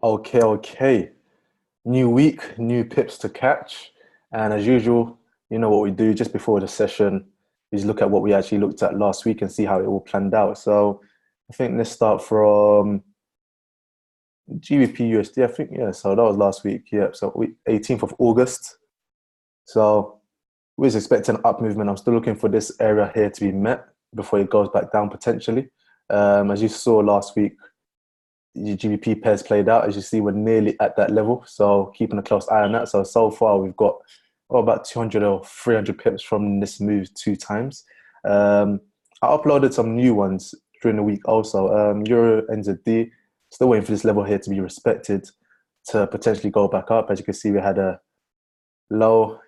Okay. New week, new pips to catch. And as usual, you know what we do just before the session is look at what we actually looked at last week and see how it all planned out. So I think let's start from GBP USD. I think, yeah, so that was last week. Yeah, so 18th of August. So we was expecting an up movement. I'm still looking for this area here to be met before it goes back down potentially. As you saw last week, your GBP pairs played out. As you see, we're nearly at that level. So keeping a close eye on that. So far, we've got about 200 or 300 pips from this move two times. I uploaded some new ones during the week also. Euro NZD, still waiting for this level here to be respected to potentially go back up. As you can see, we had a low,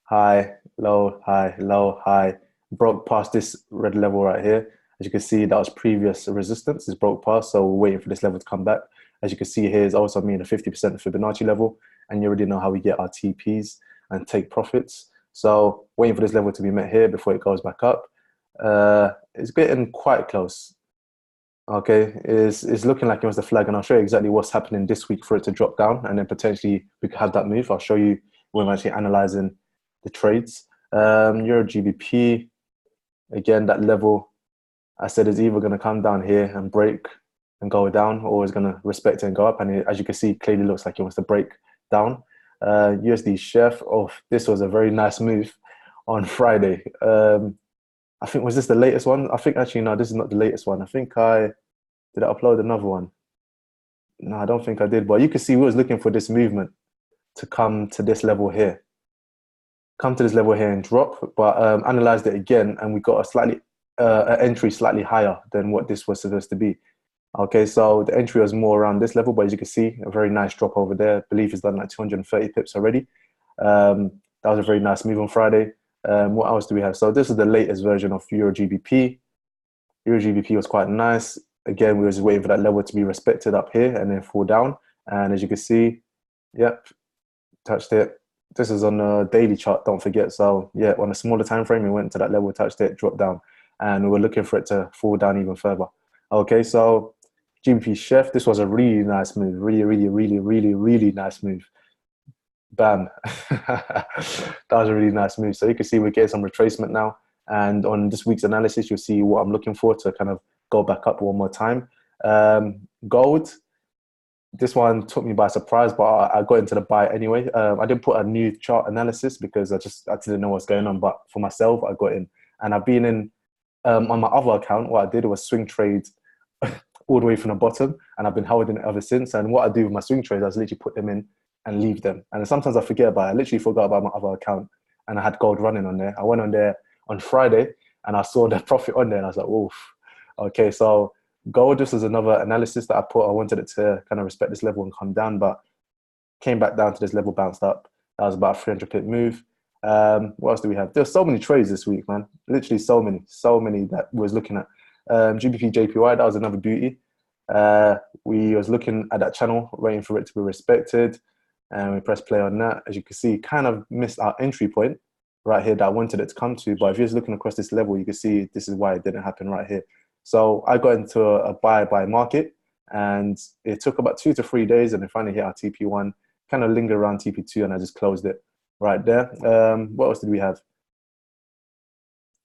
high, low, high, low, high, broke past this red level right here. As you can see, that was previous resistance. It's broke past, so we're waiting for this level to come back. As you can see here, is also me in a 50% Fibonacci level, and you already know how we get our TPs and take profits. So waiting for this level to be met here before it goes back up. It's getting quite close. Okay, it's looking like it was the flag, and I'll show you exactly what's happening this week for it to drop down, and then potentially we could have that move. I'll show you when I'm actually analyzing the trades. Euro GBP, again, that level I said is either going to come down here and break and go down, or it's going to respect it and go up. And as you can see, clearly looks like it wants to break down. USD Chef, oh, this was a very nice move on Friday. I think, was this the latest one? I think actually, no, this is not the latest one. I think did I upload another one? No, I don't think I did. But you can see we was looking for this movement to come to this level here. Come to this level here and drop, but analyzed it again, and we got a slightly an entry slightly higher than what this was supposed to be. Okay, so the entry was more around this level, but as you can see, a very nice drop over there. I believe it's done like 230 pips already. That was a very nice move on Friday. What else do we have? So this is the latest version of Euro GBP. Euro GBP was quite nice. Again, we were just waiting for that level to be respected up here and then fall down. And as you can see, yep, touched it. This is on a daily chart, don't forget. So yeah, on a smaller time frame, we went to that level, touched it, dropped down, and we were looking for it to fall down even further. Okay, so GBP Chef, this was a really nice move, really nice move. Bam, that was a really nice move. So you can see we're getting some retracement now, and on this week's analysis, you'll see what I'm looking for to kind of go back up one more time. Gold, this one took me by surprise, but I got into the buy anyway. I didn't put a new chart analysis because I didn't know what's going on. But for myself, I got in, and I've been in on my other account. What I did was swing trade all the way from the bottom, and I've been holding it ever since. And what I do with my swing trades, I just literally put them in and leave them. And sometimes I forget about it. I literally forgot about my other account, and I had gold running on there. I went on there on Friday, and I saw the profit on there, and I was like, "Oof, okay." So gold, this is another analysis that I put. I wanted it to kind of respect this level and come down, but came back down to this level, bounced up. That was about a 300 pip move. What else do we have? There's so many trades this week, man. Literally so many that we was looking at. GBP JPY, that was another beauty. We was looking at that channel, waiting for it to be respected, and we pressed play on that. As you can see, kind of missed our entry point right here that I wanted it to come to. But if you're just looking across this level, you can see this is why it didn't happen right here. So I got into a buy market, and it took about 2 to 3 days, and then finally hit our TP1, kind of lingered around TP2, and I just closed it right there. What else did we have?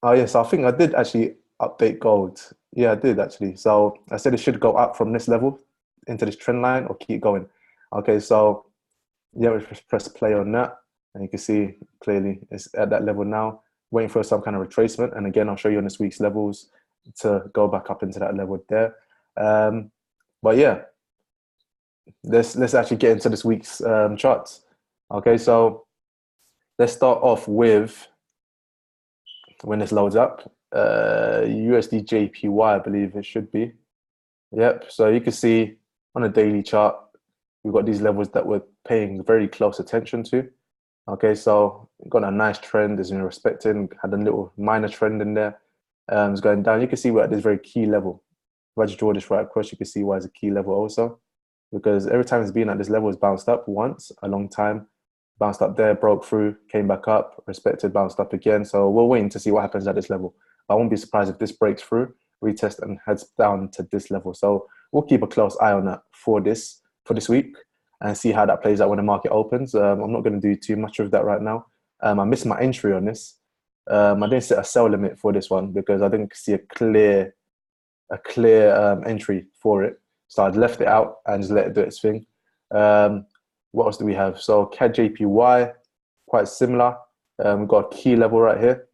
Oh, yes, I think I did actually update gold. Yeah, I did actually. So I said it should go up from this level into this trend line or keep going. Okay, so yeah, we just press play on that, and you can see clearly it's at that level now, waiting for some kind of retracement. And again, I'll show you on this week's levels to go back up into that level there. But yeah, let's actually get into this week's charts. Okay, so let's start off with when this loads up. USD JPY, I believe it should be. Yep. So you can see on a daily chart, we've got these levels that we're paying very close attention to. Okay, so got a nice trend, is in respecting, had a little minor trend in there. It's going down. You can see we're at this very key level. If I just draw this right across, you can see why it's a key level also. Because every time it's been at this level, it's bounced up once, a long time, bounced up there, broke through, came back up, respected, bounced up again. So we're waiting to see what happens at this level. I won't be surprised if this breaks through, retest, and heads down to this level. So we'll keep a close eye on that for this. for this week and see how that plays out when the market opens. I'm not going to do too much of that right now. I missed my entry on this. I didn't set a sell limit for this one because I didn't see a clear entry for it. So I'd left it out and just let it do its thing. What else do we have? So CAD JPY, quite similar. We've got a key level right here.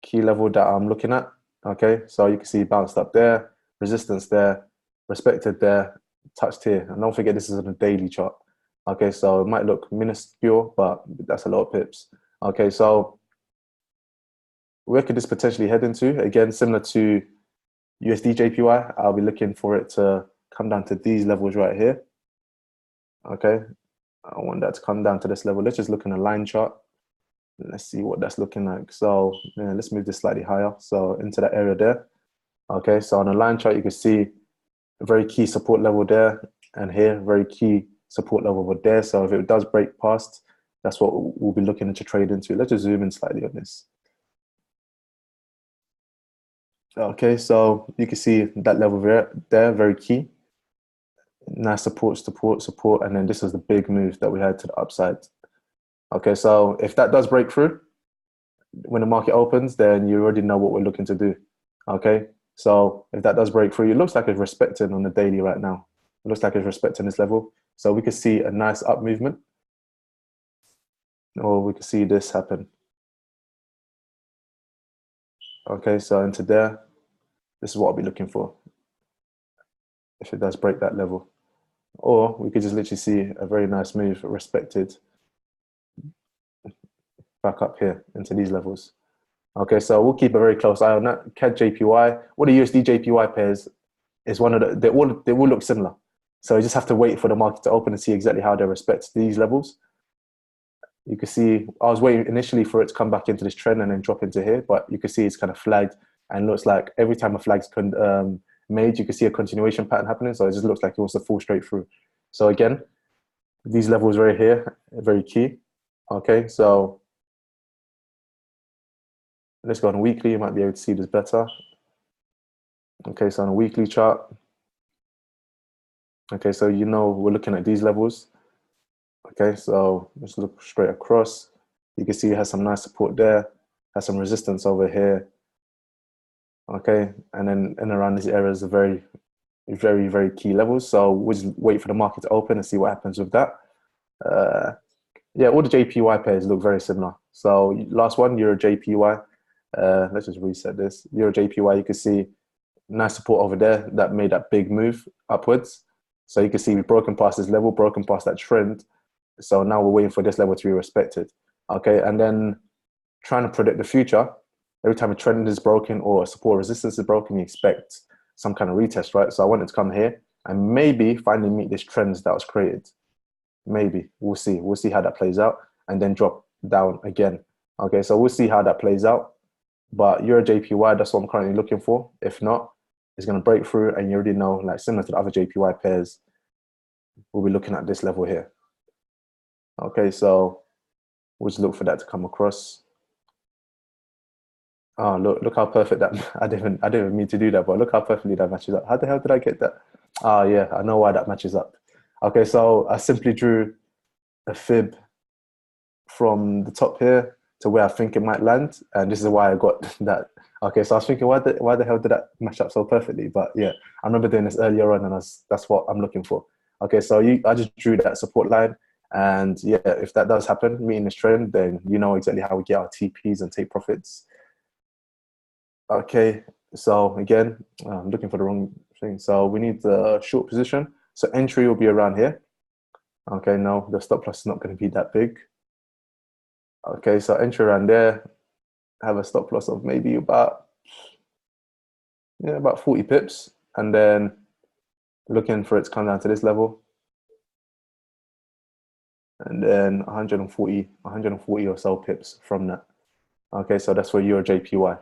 Key level that I'm looking at. Okay, so you can see bounced up there, resistance there, respected there, touched here. And don't forget this is on a daily chart. Okay, so it might look minuscule, but that's a lot of pips. Okay, so where could this potentially head into? Again, similar to USD JPY, I'll be looking for it to come down to these levels right here. Okay, I want that to come down to this level. Let's just look in a line chart. Let's see what that's looking like. So yeah, let's move this slightly higher. So into that area there. Okay, so on a line chart, you can see a very key support level there and here, very key support level over there. So if it does break past, that's what we'll be looking to trade into. Let's just zoom in slightly on this. Okay, so you can see that level there, very key. Nice support, and then this is the big move that we had to the upside. Okay, so if that does break through, when the market opens, then you already know what we're looking to do. Okay, so if that does break through, it looks like it's respecting on the daily right now. It looks like it's respecting this level. So we could see a nice up movement, or we could see this happen. Okay, so into there, this is what I'll be looking for if it does break that level. Or we could just literally see a very nice move respected back up here into these levels. Okay, so we'll keep a very close eye on that. CAD JPY, what the USD JPY pairs is one of the, they all look similar. So you just have to wait for the market to open and see exactly how they respect these levels. You can see, I was waiting initially for it to come back into this trend and then drop into here, but you can see it's kind of flagged and looks like every time a flag's made, you can see a continuation pattern happening. So it just looks like it wants to fall straight through. So again, these levels right here, very key. Okay, so let's go on a weekly. You might be able to see this better. Okay, so on a weekly chart. Okay, so you know we're looking at these levels. Okay, so let's look straight across. You can see it has some nice support there, has some resistance over here. Okay, and then in around these areas are very, very key levels. So we'll just wait for the market to open and see what happens with that. Yeah, all the JPY pairs look very similar. So last one, Euro JPY. Let's just reset this. Euro JPY, you can see nice support over there that made that big move upwards. So you can see we've broken past this level, broken past that trend. So now we're waiting for this level to be respected. Okay, and then trying to predict the future. Every time a trend is broken or a support resistance is broken, you expect some kind of retest, right? So I want it to come here and maybe finally meet this trend that was created. Maybe, we'll see. We'll see how that plays out and then drop down again. Okay, so we'll see how that plays out. But Euro JPY, that's what I'm currently looking for. If not, it's going to break through and you already know, like similar to the other JPY pairs, we'll be looking at this level here. Okay, so we'll just look for that to come across. Oh, look how perfect that, I didn't even mean to do that, but look how perfectly that matches up. How the hell did I get that? Oh yeah, I know why that matches up. Okay, so I simply drew a fib from the top here to where I think it might land, and this is why I got that. Okay, so I was thinking, why the hell did that match up so perfectly? But yeah, I remember doing this earlier on, and that's what I'm looking for. Okay, so I just drew that support line, and yeah, if that does happen, meeting this trend, then you know exactly how we get our TPs and take profits. Okay, so again, I'm looking for the wrong thing. So we need the short position. So entry will be around here. Okay, no, the stop loss is not going to be that big. Okay, so entry around there, have a stop loss of maybe about 40 pips, and then looking for it to come down to this level, and then 140 or so pips from that. Okay, so that's for Euro JPY.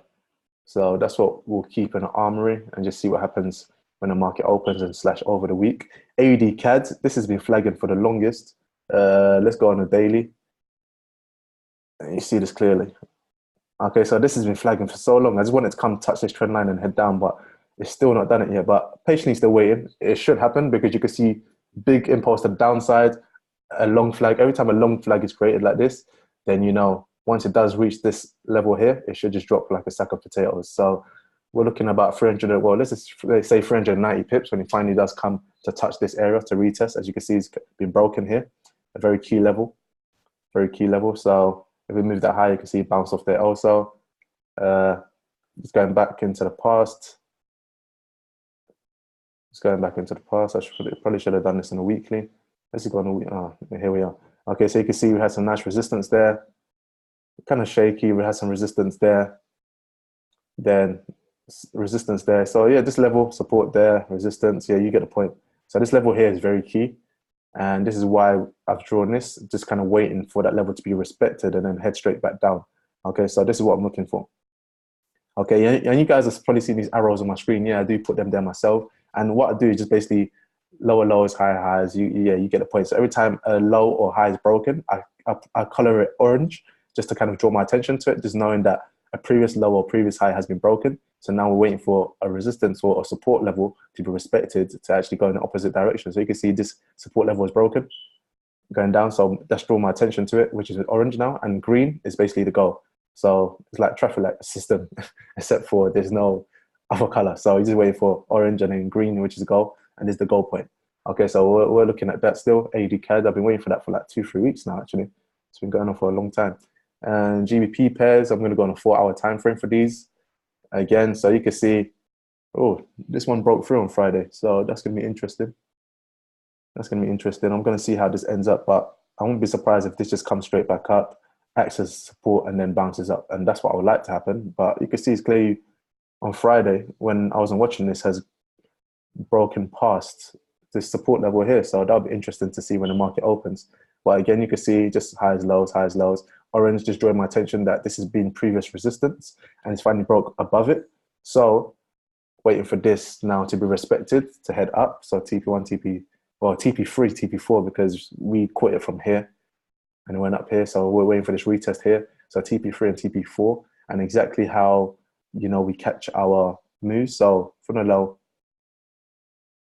So that's what we'll keep in the armory and just see what happens when the market opens and slash over the week. AUD CAD, this has been flagging for the longest. Let's go on a daily. And you see this clearly. Okay, so this has been flagging for so long. I just wanted to come touch this trend line and head down, but it's still not done it yet. But patiently still waiting. It should happen because you can see big impulse to the downside, a long flag. Every time a long flag is created like this, then you know once it does reach this level here, it should just drop like a sack of potatoes. So we're looking about 300. Well, let's say 390 pips when it finally does come to touch this area to retest. As you can see, it's been broken here, a very key level, very key level. So if we move that high, you can see it bounce off there also. Just going back into the past. Just going back into the past. Probably should have done this in a weekly. Let's go on a week. Oh, here we are. Okay, so you can see we had some nice resistance there. Kind of shaky. We had some resistance there. Then resistance there. So yeah, this level, support there, resistance. Yeah, you get the point. So this level here is very key. And this is why I've drawn this, just kind of waiting for that level to be respected and then head straight back down. Okay, so this is what I'm looking for. Okay, and you guys have probably seen these arrows on my screen. Yeah, I do put them there myself. And what I do is just basically lower lows, higher highs. You get the point. So every time a low or high is broken, I color it orange just to kind of draw my attention to it, just knowing that a previous low or previous high has been broken. So now we're waiting for a resistance or a support level to be respected to actually go in the opposite direction. So you can see this support level is broken, going down. So that's drawn my attention to it, which is orange now. And green is basically the goal. So it's like traffic light system, except for there's no other color. So you're just waiting for orange and then green, which is the goal, and is the goal point. Okay, so we're looking at that still. AUD CAD, I've been waiting for that for like 2-3 weeks now, actually. It's been going on for a long time. And GBP pairs, I'm going to go on a 4-hour time frame for these. Again, so you can see, oh, this one broke through on Friday. So that's going to be interesting. That's going to be interesting. I'm going to see how this ends up, but I won't be surprised if this just comes straight back up, acts as support, and then bounces up. And that's what I would like to happen. But you can see it's clearly on Friday, when I wasn't watching this, has broken past this support level here. So that'll be interesting to see when the market opens. But again, you can see just highs, lows, highs, lows. Orange just drawing my attention that this has been previous resistance and it's finally broke above it. So waiting for this now to be respected to head up. So TP1, TP3, TP4, because we quit it from here and it went up here. So we're waiting for this retest here. So TP3 and TP4, and exactly how, you know, we catch our moves. So from the low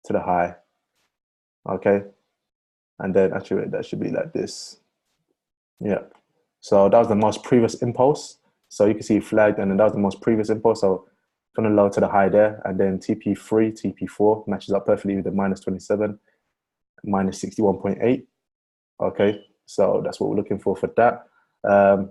to the high, okay, and then actually that should be like this. Yeah, so that was the most previous impulse. So you can see flagged, and then that was the most previous impulse. So from the low to the high there, and then TP3, TP4 matches up perfectly with the minus 27, minus 61.8. Okay, so that's what we're looking for that.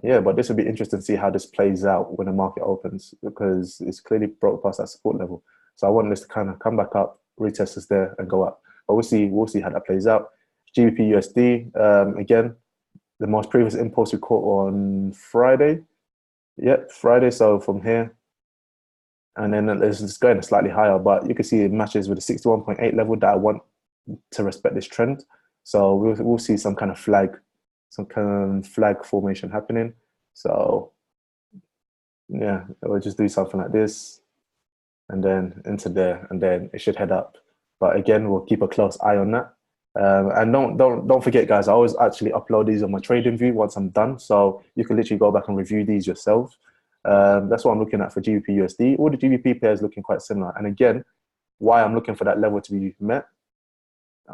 Yeah, but this would be interesting to see how this plays out when the market opens, because it's clearly broke past that support level. So I want this to kind of come back up, retest us there, and go up. But we'll see how that plays out. GBP USD, again, the most previous impulse we caught on Friday. Yep, Friday. So from here, and then it's going slightly higher, but you can see it matches with the 61.8 level that I want to respect this trend. So we'll see some kind of flag formation happening. So yeah, we'll just do something like this, and then into there, and then it should head up. But again, we'll keep a close eye on that. And don't forget, guys, I always actually upload these on my trading view once I'm done, so you can literally go back and review these yourself. That's what I'm looking at for GBP USD. All the GBP pairs looking quite similar. And again, why I'm looking for that level to be met.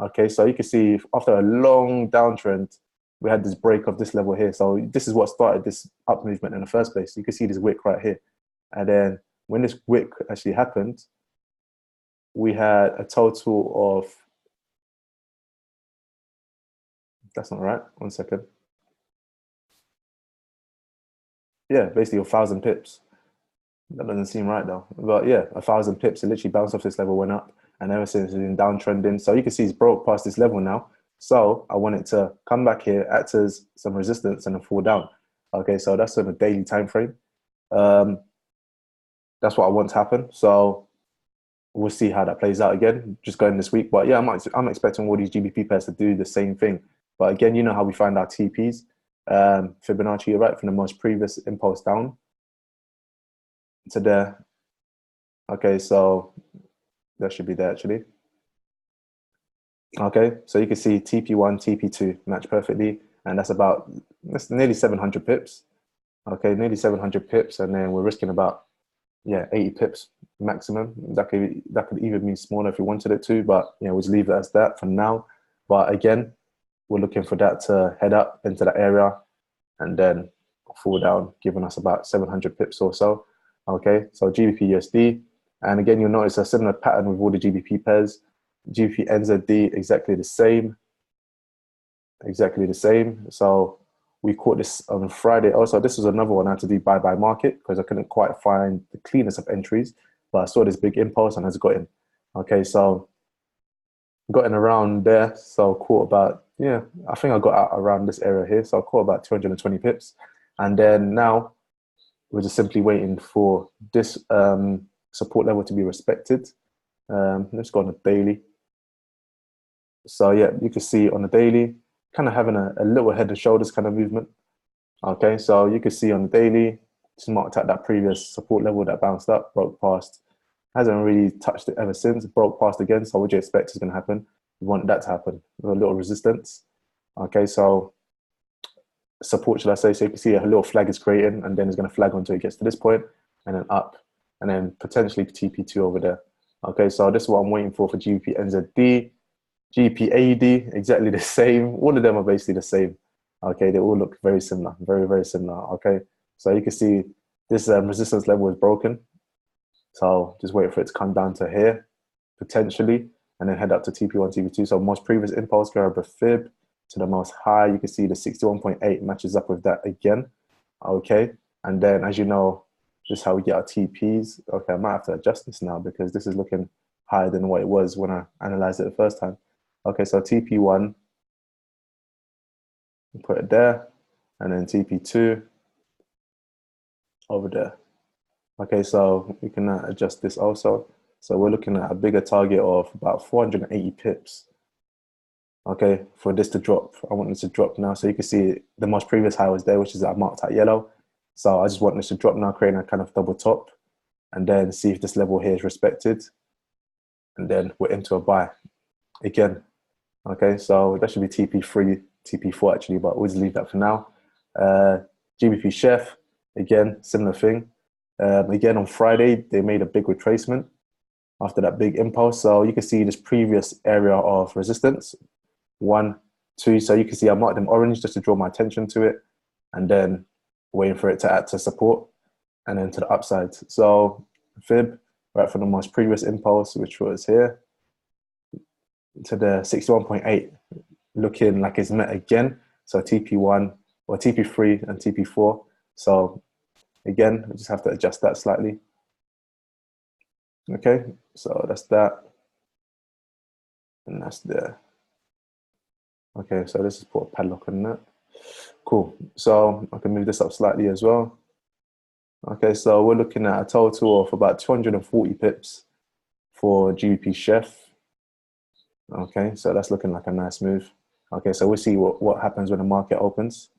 Okay, so you can see after a long downtrend, we had this break of this level here. So this is what started this up movement in the first place. You can see this wick right here. And then when this wick actually happened, we had a total of, that's not right, 1 second. Yeah, basically 1,000 pips. That doesn't seem right though. But yeah, 1,000 pips. It literally bounced off this level, went up, and ever since it's been downtrending. So you can see it's broke past this level now. So I want it to come back here, act as some resistance, and then fall down. Okay, so that's on a daily time frame. That's what I want to happen. So we'll see how that plays out again, just going this week. But yeah, I'm expecting all these GBP pairs to do the same thing. But again, you know how we find our TPs. Fibonacci, right, from the most previous impulse down to there. Okay, so that should be there actually. Okay, so you can see TP1, TP2 match perfectly, and that's nearly 700 pips. Okay, nearly 700 pips, and then we're risking about 80 pips maximum. That could even be smaller if you wanted it to, but we'll just leave it as that for now. But again, we're looking for that to head up into that area and then fall down, giving us about 700 pips or so. Okay, so GBP USD. And again, you'll notice a similar pattern with all the GBP pairs. GBP NZD, exactly the same. Exactly the same. So we caught this on Friday. Also, this was another one I had to do buy market because I couldn't quite find the cleanest of entries, but I saw this big impulse and I just got in. Okay, so got in around there. So caught about, yeah, I think I got out around this area here. So I caught about 220 pips. And then now we're just simply waiting for this support level to be respected. Let's go on the daily. So yeah, you can see on the daily, kind of having a little head and shoulders kind of movement. Okay, so you can see on the daily, it's marked at that previous support level that bounced up, broke past, hasn't really touched it ever since, broke past again. So what do you expect is going to happen? You want that to happen with a little resistance. Okay, so support, should I say? So you can see a little flag is creating, and then it's going to flag until it gets to this point, and then up, and then potentially TP2 over there. Okay, so this is what I'm waiting for GBP NZD. GPAD, exactly the same. All of them are basically the same. Okay, they all look very similar, very, very similar. Okay, so you can see this resistance level is broken. So just wait for it to come down to here, potentially, and then head up to TP1, TP2. So most previous impulse, grab a fib to the most high. You can see the 61.8 matches up with that again. Okay, and then as you know, this is how we get our TPs. Okay, I might have to adjust this now because this is looking higher than what it was when I analyzed it the first time. Okay, so TP1, put it there, and then TP2 over there. Okay, so we can adjust this also. So we're looking at a bigger target of about 480 pips. Okay, for this to drop. I want this to drop now. So you can see the most previous high was there, which is I marked out yellow. So I just want this to drop now, creating a kind of double top, and then see if this level here is respected. And then we're into a buy again. Okay, so that should be TP3, TP4 actually, but we'll just leave that for now. GBP Chef, again, similar thing. Again, on Friday, they made a big retracement after that big impulse. So you can see this previous area of resistance, 1, 2. So you can see I marked them orange just to draw my attention to it, and then waiting for it to add to support and then to the upside. So fib, right from the most previous impulse, which was here, to the 61.8, looking like it's met again. So TP1 or TP3 and TP4. So again, we just have to adjust that slightly. Okay, so that's that. And that's there. Okay, so let's just put a padlock on that. Cool. So I can move this up slightly as well. Okay, so we're looking at a total of about 240 pips for GBP Chef. Okay, so that's looking like a nice move. Okay, so we'll see what happens when the market opens.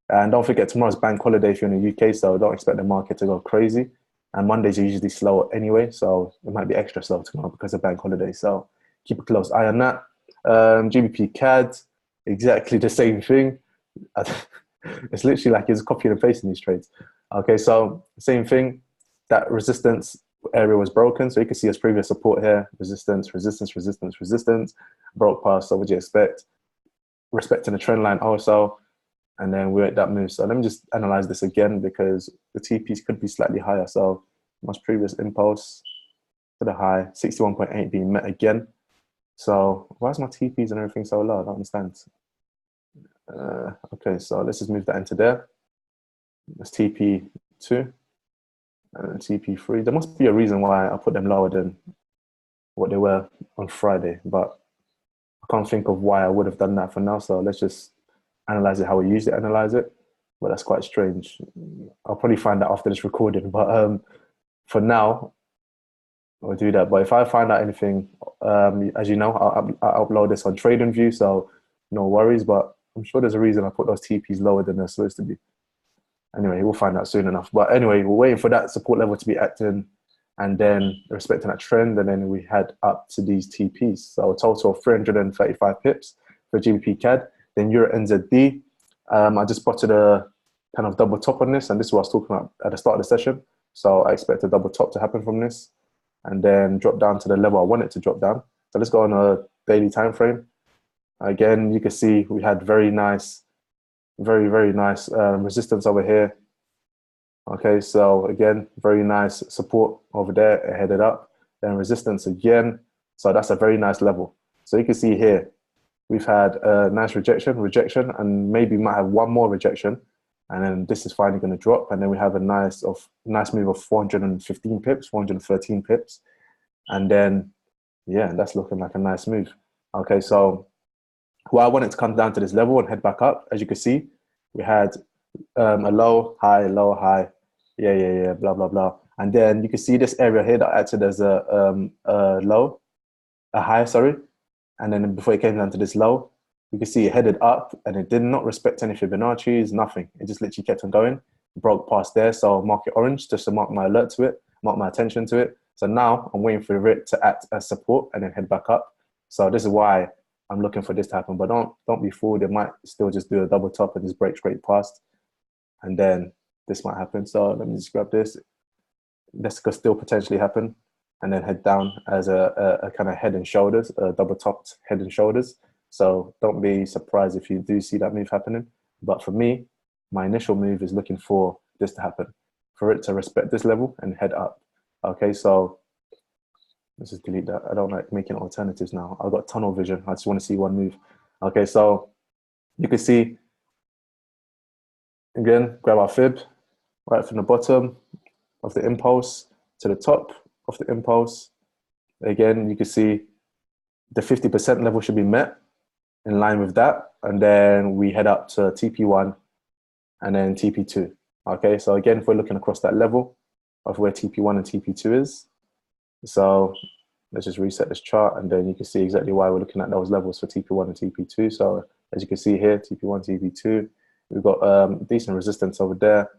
And don't forget, tomorrow's bank holiday if you're in the UK, so don't expect the market to go crazy. And Mondays are usually slow anyway, so it might be extra slow tomorrow because of bank holiday. So keep a close eye on that. GBP CAD, exactly the same thing. It's literally like you're just copying and pasting these trades. Okay, so same thing. That resistance area was broken, so you can see its previous support here. Resistance, resistance, resistance, resistance. Broke past, so what do you expect? Respecting the trend line also. And then we're at that move. So let me just analyze this again because the TPs could be slightly higher. So most previous impulse to the high, 61.8 being met again. So why is my TPs and everything so low? I don't understand. Okay, so let's just move that into there. That's TP2 and TP3. There must be a reason why I put them lower than what they were on Friday, but I can't think of why I would have done that for now. So let's just analyze it how we usually analyze it. But that's quite strange. I'll probably find out after this recording. But for now, we'll do that. But if I find out anything, as you know, I'll upload this on TradingView, so no worries. But I'm sure there's a reason I put those TPs lower than they're supposed to be. Anyway, we'll find out soon enough. But anyway, we're waiting for that support level to be acting, and then respecting that trend, and then we head up to these TPs. So a total of 335 pips for GBP CAD. Then Euro NZD. I just spotted a kind of double top on this, and this is what I was talking about at the start of the session. So I expect a double top to happen from this, and then drop down to the level I want it to drop down. So let's go on a daily time frame. Again, you can see we had very nice, very nice resistance over here. Okay, so again, very nice support over there, it headed up, then resistance again. So that's a very nice level. So you can see here, we've had a nice rejection, and maybe might have one more rejection. And then this is finally going to drop. And then we have a nice move of 415 pips, 413 pips. And then, yeah, that's looking like a nice move. Okay, so well, I want it to come down to this level and head back up. As you can see, we had a low, high, yeah, blah, blah, blah. And then you can see this area here that acted as a high, sorry. And then before it came down to this low, you can see it headed up and it did not respect any Fibonacci's, nothing. It just literally kept on going, broke past there. So I'll mark it orange just to mark my alert to it, mark my attention to it. So now I'm waiting for it to act as support and then head back up. So this is why I'm looking for this to happen, but don't be fooled. It might still just do a double top and just break straight past, and then this might happen. So let me just grab this. This could still potentially happen, and then head down as a kind of head and shoulders, a double topped head and shoulders. So don't be surprised if you do see that move happening. But for me, my initial move is looking for this to happen, for it to respect this level and head up. Okay, so let's just delete that. I don't like making alternatives now. I've got tunnel vision. I just want to see one move. Okay, so you can see, again, grab our fib right from the bottom of the impulse to the top of the impulse. Again, you can see the 50% level should be met in line with that. And then we head up to TP1 and then TP2. Okay, so again, if we're looking across that level of where TP1 and TP2 is, so let's just reset this chart and then you can see exactly why we're looking at those levels for TP1 and TP2. So as you can see here, TP1, TP2, we've got decent resistance over there.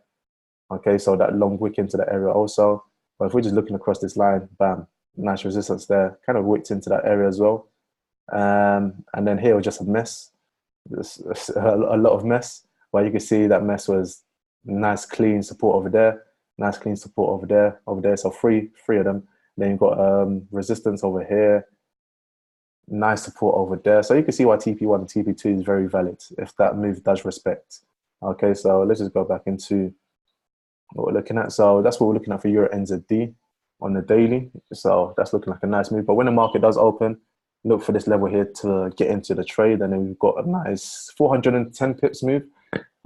Okay, so that long wick into that area also. But if we're just looking across this line, bam, nice resistance there, kind of wicked into that area as well. And then here was just a mess, a lot of mess, where you can see that mess was nice clean support over there, nice clean support over there, so three of them. Then you've got resistance over here, nice support over there. So you can see why TP1 and TP2 is very valid if that move does respect. Okay, so let's just go back into what we're looking at. So that's what we're looking at for Euro NZD on the daily. So that's looking like a nice move. But when the market does open, look for this level here to get into the trade. And then we've got a nice 410 pips move.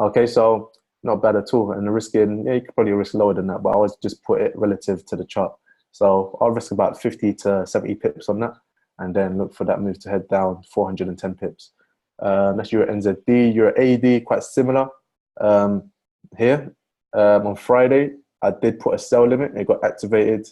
Okay, so not bad at all. And the risking, yeah, you could probably risk lower than that, but I always just put it relative to the chart. So I'll risk about 50 to 70 pips on that, and then look for that move to head down 410 pips. That's Euro NZD, Euro AD, quite similar. Here on Friday, I did put a sell limit. It got activated,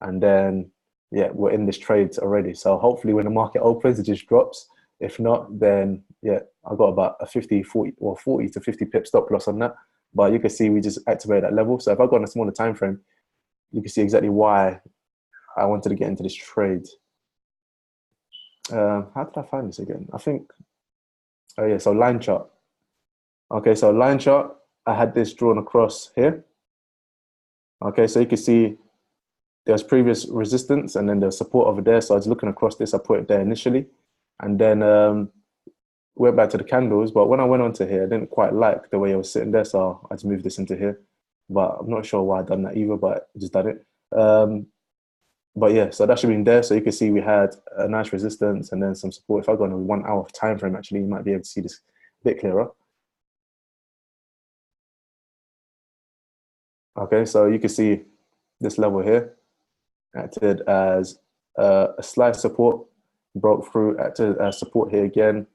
and then yeah, we're in this trade already. So hopefully when the market opens, it just drops. If not, then yeah, I got about a 40 to 50 pip stop loss on that. But you can see we just activated that level. So if I go on a smaller time frame, you can see exactly why I wanted to get into this trade. How did I find this again? I think, oh yeah, so line chart. Okay, so line chart, I had this drawn across here. Okay, so you can see there's previous resistance and then there's support over there. So I was looking across this, I put it there initially, and then went back to the candles. But when I went onto here, I didn't quite like the way it was sitting there, so I just moved this into here. But I'm not sure why I done that either, but I just done it. But yeah, so that should be in there. So you can see we had a nice resistance and then some support. If I go on a 1 hour time frame, actually, you might be able to see this a bit clearer. Okay, so you can see this level here acted as a slight support, broke through, acted as support here again.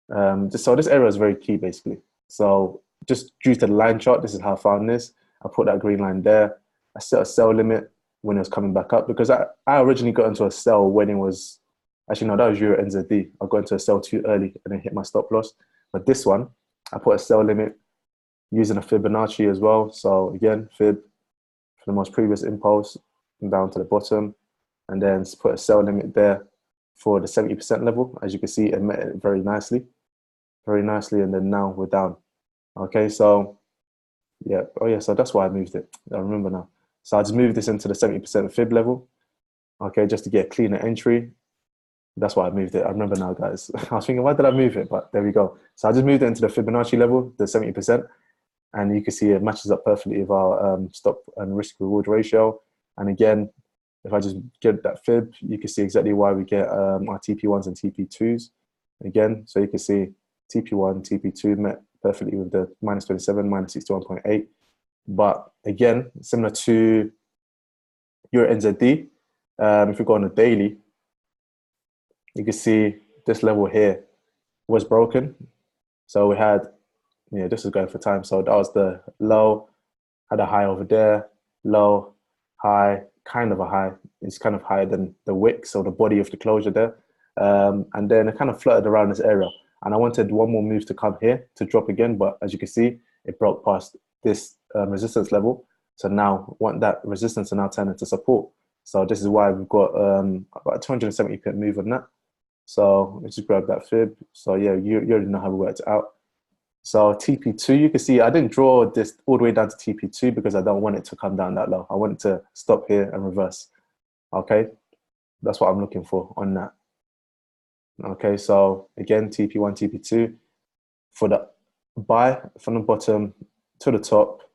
So this area is very key, basically. So just due to the line chart, this is how I found this. I put that green line there. I set a sell limit when it was coming back up, because I originally got into a sell when it was, actually no, that was Euro NZD. I got into a sell too early and then hit my stop loss. But this one, I put a sell limit using a Fibonacci as well. So again, fib for the most previous impulse down to the bottom, and then put a sell limit there for the 70% level. As you can see, it met it very nicely, and then now we're down. Okay, so yeah, oh yeah, so that's why I moved it. I remember now. So I just moved this into the 70% fib level, okay, just to get a cleaner entry. That's why I moved it. I remember now, guys. I was thinking, why did I move it? But there we go. So I just moved it into the Fibonacci level, the 70%. And you can see it matches up perfectly with our stop and risk reward ratio. And again, if I just get that fib, you can see exactly why we get our TP1s and TP2s again. So you can see TP1, TP2 met perfectly with the minus 27, minus 61.8. But again, similar to your NZD, if we go on a daily, you can see this level here was broken. So we had, yeah, this is going for time. So that was the low, had a high over there, low, high, kind of a high. It's kind of higher than the wick, so the body of the closure there. And then it kind of flirted around this area. And I wanted one more move to come here to drop again, but as you can see, it broke past this resistance level. So now want that resistance to now turn into support. So this is why we've got about a 270 pip move on that. So let's just grab that fib. So yeah, you already know how we worked it out. So TP2, you can see I didn't draw this all the way down to TP2 because I don't want it to come down that low. I want it to stop here and reverse. Okay, that's what I'm looking for on that. Okay, so again, TP1, TP2 for the buy from the bottom to the top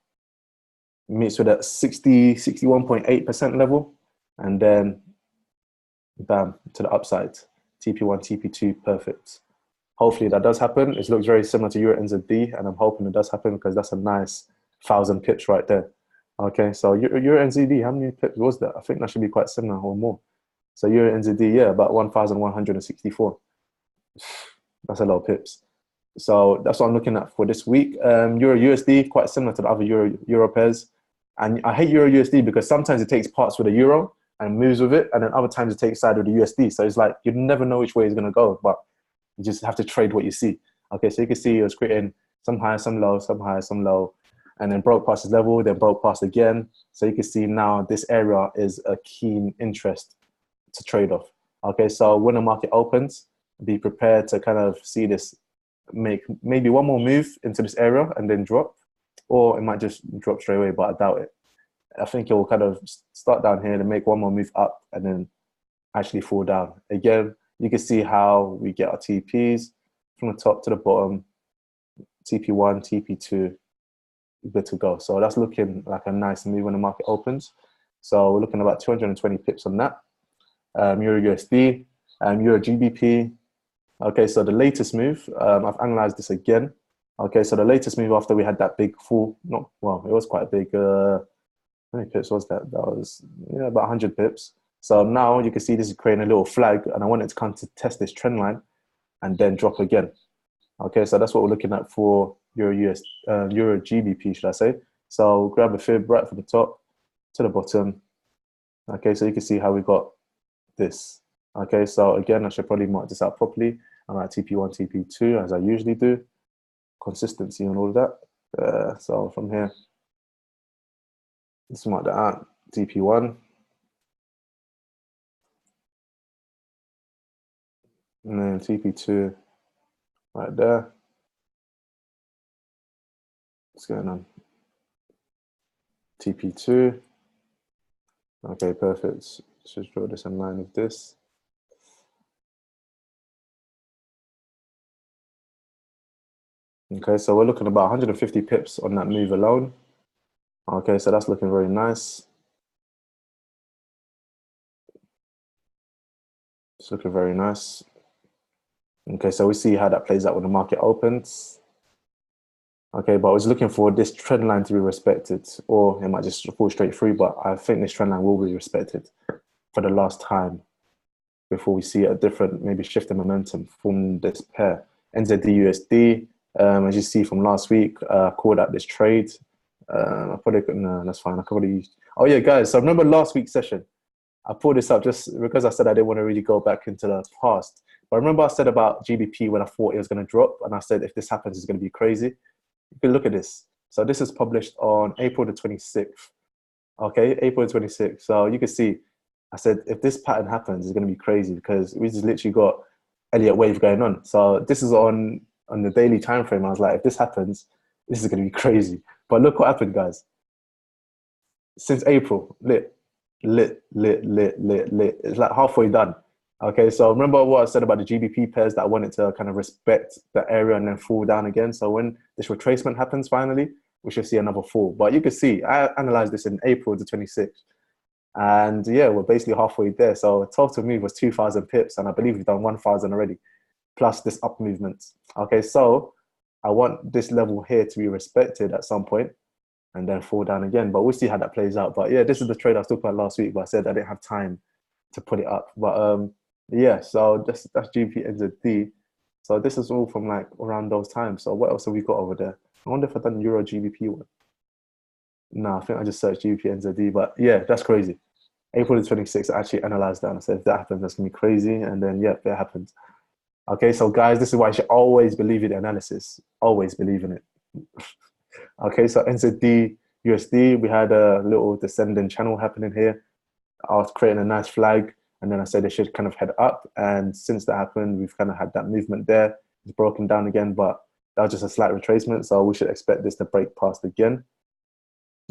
meets with that 61.8% level, and then bam to the upside. TP1, TP2, perfect. Hopefully that does happen. It looks very similar to Euro NZD, and I'm hoping it does happen because that's a nice 1,000 pips right there. Okay, so Euro NZD, how many pips was that? I think that should be quite similar or more. So Euro NZD, yeah, about 1,164. That's a lot of pips. So that's what I'm looking at for this week. Euro USD, quite similar to the other Euro pairs. And I hate Euro USD because sometimes it takes parts with the Euro and moves with it, and then other times it takes side with the USD. So it's like you never know which way it's going to go, but you just have to trade what you see. Okay, so you can see it was creating some high, some low, some high, some low, and then broke past this level, then broke past again. So you can see now this area is a keen interest to trade off. Okay, so when the market opens, be prepared to kind of see this make maybe one more move into this area and then drop, or it might just drop straight away, but I doubt it. I think it will kind of start down here and make one more move up and then actually fall down. Again, you can see how we get our TPs from the top to the bottom, TP1, TP2, good to go. So that's looking like a nice move when the market opens. So we're looking at about 220 pips on that. Euro USD, Euro GBP. Okay, so the latest move, I've analyzed this again. Okay, so the latest move after we had that big fall, not, well, it was quite a big, how many pips was that? That was, yeah, about 100 pips. So now you can see this is creating a little flag, and I want it to come to test this trend line and then drop again. Okay, so that's what we're looking at for Euro GBP, should I say. So grab a fib right from the top to the bottom. Okay, so you can see how we got this. Okay, so again, I should probably mark this out properly. I'm at TP1, TP2, as I usually do. Consistency and all of that. So from here, let's mark that out. TP1. And then TP2 right there. What's going on? TP2. Okay, perfect. Let's just draw this in line with this. Okay, so we're looking about 150 pips on that move alone. Okay, so that's looking very nice. It's looking very nice. Okay, so we see how that plays out when the market opens. Okay, but I was looking for this trend line to be respected, or it might just fall straight through, but I think this trend line will be respected for the last time before we see a different, maybe shift in momentum from this pair. NZD-USD, as you see from last week, called out this trade. I probably couldn't, no, that's fine. I could probably use, oh yeah, guys, so I remember last week's session, I pulled this up just because I said I didn't want to really go back into the past. But remember I said about GBP when I thought it was going to drop, and I said if this happens, it's going to be crazy. You can look at this. So this is published on April the 26th. Okay, April the 26th. So you can see, I said if this pattern happens, it's going to be crazy because we just literally got Elliott wave going on. So this is on the daily time frame. I was like, if this happens, this is going to be crazy. But look what happened, guys. Since April, lit. It's like halfway done. Okay, so remember what I said about the GBP pairs that I wanted to kind of respect the area and then fall down again. So when this retracement happens finally, we should see another fall. But you can see, I analyzed this in April the 26th. And yeah, we're basically halfway there. So total move was 2,000 pips, and I believe we've done 1,000 already, plus this up movement. Okay, so I want this level here to be respected at some point and then fall down again. But we'll see how that plays out. But yeah, this is the trade I was talking about last week, but I said I didn't have time to put it up. But yeah, so that's GBP. So this is all from like around those times. So what else have we got over there? I wonder if I've done Euro GBP one. No, I think I just searched GBP. But yeah, that's crazy. April the 26th, I actually analyzed that and I said, if that happens, that's gonna be crazy. And then yeah, that happened. Okay, so guys, this is why you should always believe in the analysis. Always believe in it. Okay, so NZD USD, we had a little descending channel happening here. I was creating a nice flag, and then I said they should kind of head up. And since that happened, we've kind of had that movement there. It's broken down again, but that was just a slight retracement. So we should expect this to break past again.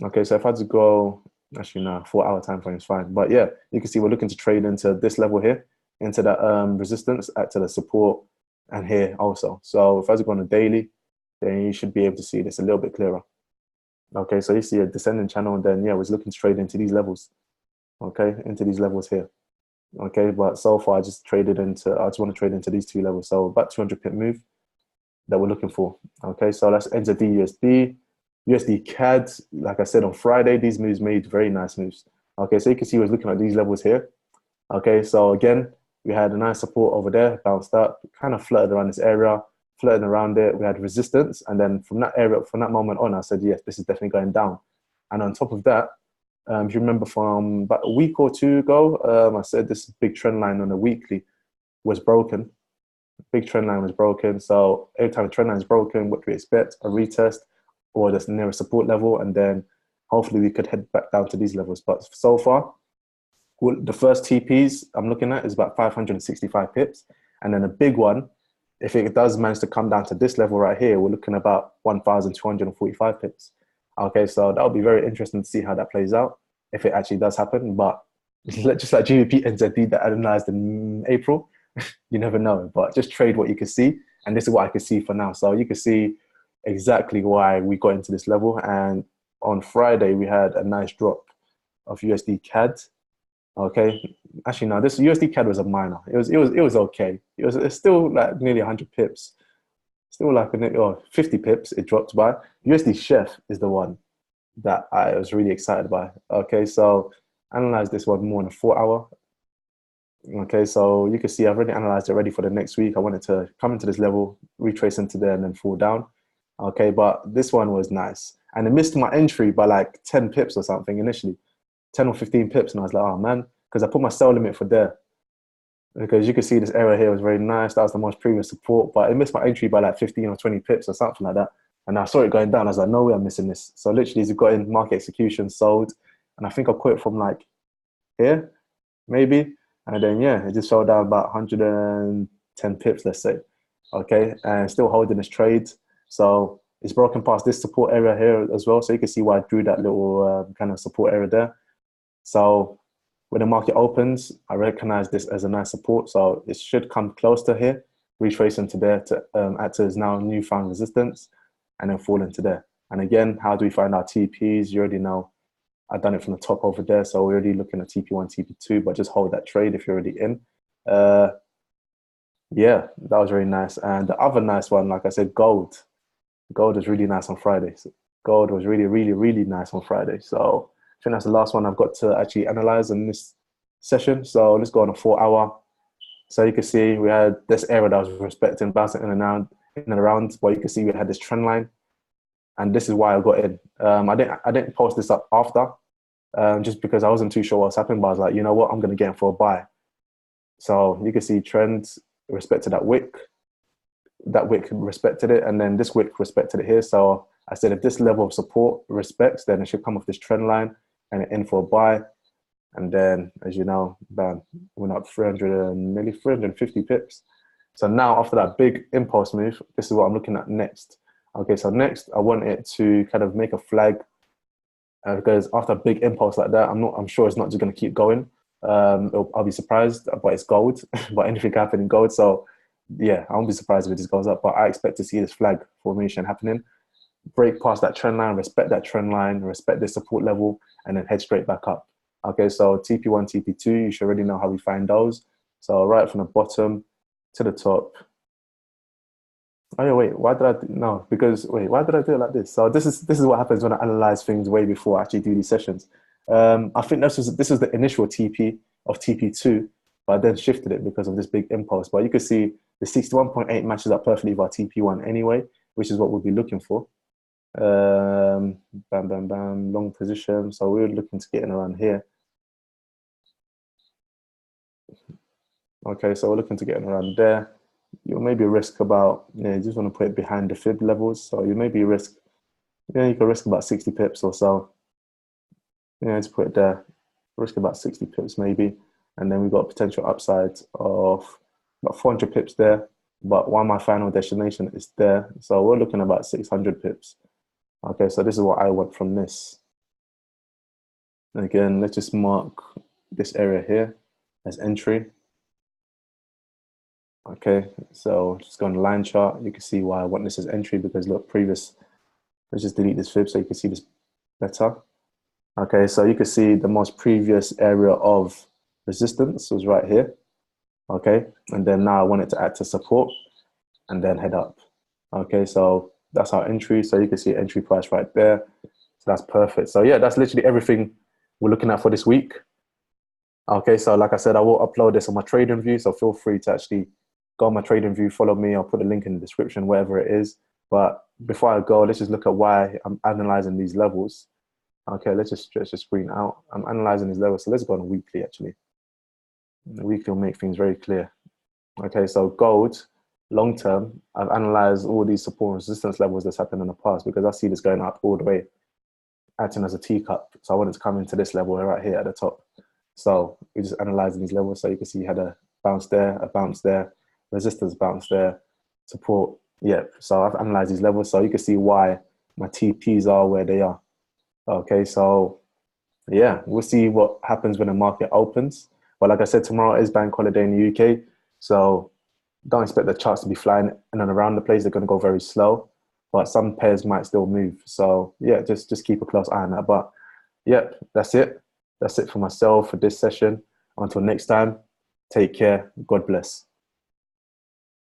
Okay, so if I just go, actually no, 4 hour time frame is fine. But yeah, you can see we're looking to trade into this level here, into that resistance, to the support, and here also. So if I just go on a daily, then you should be able to see this a little bit clearer. Okay, so you see a descending channel, and then yeah, I was looking to trade into these levels. Okay, into these levels here. Okay, but so far I just traded into, I just want to trade into these two levels. So about 200 pip move that we're looking for. Okay, so that's NZD USD. USD CAD, like I said on Friday, these moves made very nice moves. Okay, so you can see we're looking at these levels here. Okay, so again, we had a nice support over there, bounced up, kind of flirted around this area, flirting around it. We had resistance, and then from that area, from that moment on, I said, yes, this is definitely going down. And on top of that, if you remember from about a week or two ago, I said this big trend line on the weekly was broken. Big trend line was broken. So every time a trend line is broken, what do we expect? A retest or the nearest support level, and then hopefully we could head back down to these levels. But so far, the first TPs I'm looking at is about 565 pips, and then a big one, if it does manage to come down to this level right here, we're looking at about 1,245 pips. Okay, so that'll be very interesting to see how that plays out if it actually does happen. But just like GBP NZD that I analyzed in April, you never know. But just trade what you can see, and this is what I can see for now. So you can see exactly why we got into this level. And on Friday we had a nice drop of USD CAD. Okay, actually no, this USD CAD was a minor. It was okay. It's still like nearly 100 pips. Still like 50 pips it dropped by. USD Chef is the one that I was really excited by. Okay, so analyze this one more in a 4 hour. Okay, so you can see I've already analyzed it already for the next week. I wanted to come into this level, retrace into there, and then fall down. Okay, but this one was nice. And it missed my entry by like 10 pips or something initially, 10 or 15 pips. And I was like, oh man, because I put my sell limit for there. Because you can see this area here was very nice. That was the most previous support, but it missed my entry by like 15 or 20 pips or something like that. And I saw it going down. I was like, no way I'm missing this. So literally, as it got in market execution, sold. And I think I quit from like here, maybe. And then, yeah, it just fell down about 110 pips, let's say. Okay, and still holding this trade. So it's broken past this support area here as well. So you can see why I drew that little kind of support area there. So when the market opens, I recognize this as a nice support. So it should come close to here, retrace into there to act as now newfound resistance, and then fall into there. And again, how do we find our TPs? You already know I've done it from the top over there. So we're already looking at TP1, TP2, but just hold that trade if you're already in. Yeah, that was very nice. And the other nice one, like I said, gold. Gold was really nice on Friday. So gold was really, really, really nice on Friday. So I think that's the last one I've got to actually analyze in this session. So let's go on a 4 hour. So you can see we had this area that I was respecting, bouncing in and around. But you can see we had this trend line, and this is why I got in. I didn't post this up after, just because I wasn't too sure what's happening. But I was like, you know what, I'm gonna get in for a buy. So you can see trends respected that wick. That wick respected it, and then this wick respected it here. So I said, if this level of support respects, then it should come off this trend line and in for a buy. And then, as you know, bam, went up 300 and nearly 350 pips. So now, after that big impulse move, this is what I'm looking at next. Okay, so next, I want it to kind of make a flag because after a big impulse like that, I'm sure it's not just going to keep going. I'll be surprised, but it's gold. But anything can happen in gold. So yeah, I won't be surprised if this goes up. But I expect to see this flag formation happening. Break past that trend line, respect that trend line, respect the support level, and then head straight back up. Okay, so TP1, TP2, you should already know how we find those. So right from the bottom to the top. Oh yeah, wait, why did I do, no, because wait, why did I do it like this? So this is what happens when I analyze things way before I actually do these sessions. I think this was the initial TP of TP2, but I then shifted it because of this big impulse. But you can see the 61.8 matches up perfectly with our TP1 anyway, which is what we'll be looking for. Bam, bam, bam, long position. So we were looking to get in around here. Okay, so we're looking to get in around there. You'll maybe risk about, yeah, you just want to put it behind the fib levels. So you maybe risk, yeah, you can risk about 60 pips or so. Yeah, just put it there. Risk about 60 pips maybe. And then we've got potential upsides of about 400 pips there. But while my final destination is there, so we're looking at about 600 pips. Okay, so this is what I want from this. And again, let's just mark this area here as entry. Okay, so just go on the line chart. You can see why I want this as entry because look, let's just delete this fib so you can see this better. Okay, so you can see the most previous area of resistance was right here. Okay, and then now I want it to act as support and then head up. Okay, so that's our entry. So you can see entry price right there. So that's perfect. So yeah, that's literally everything we're looking at for this week. Okay, so like I said, I will upload this on my trading view. So feel free to actually go on my trading view, follow me. I'll put the link in the description, wherever it is. But before I go, let's just look at why I'm analyzing these levels. Okay, let's just stretch the screen out. I'm analyzing these levels. So let's go on weekly actually. The weekly will make things very clear. Okay, so gold, long term, I've analyzed all these support and resistance levels that's happened in the past because I see this going up all the way, acting as a teacup. So I wanted to come into this level right here at the top. So we're just analyzing these levels. So you can see you had a bounce there, resistance bounce there, support. Yeah, so I've analyzed these levels. So you can see why my TPs are where they are. Okay, so yeah, we'll see what happens when the market opens. But like I said, tomorrow is bank holiday in the UK. So don't expect the charts to be flying in and around the place. They're going to go very slow, but some pairs might still move. So yeah, just keep a close eye on that. But yeah, that's it. That's it for myself for this session. Until next time, take care. God bless.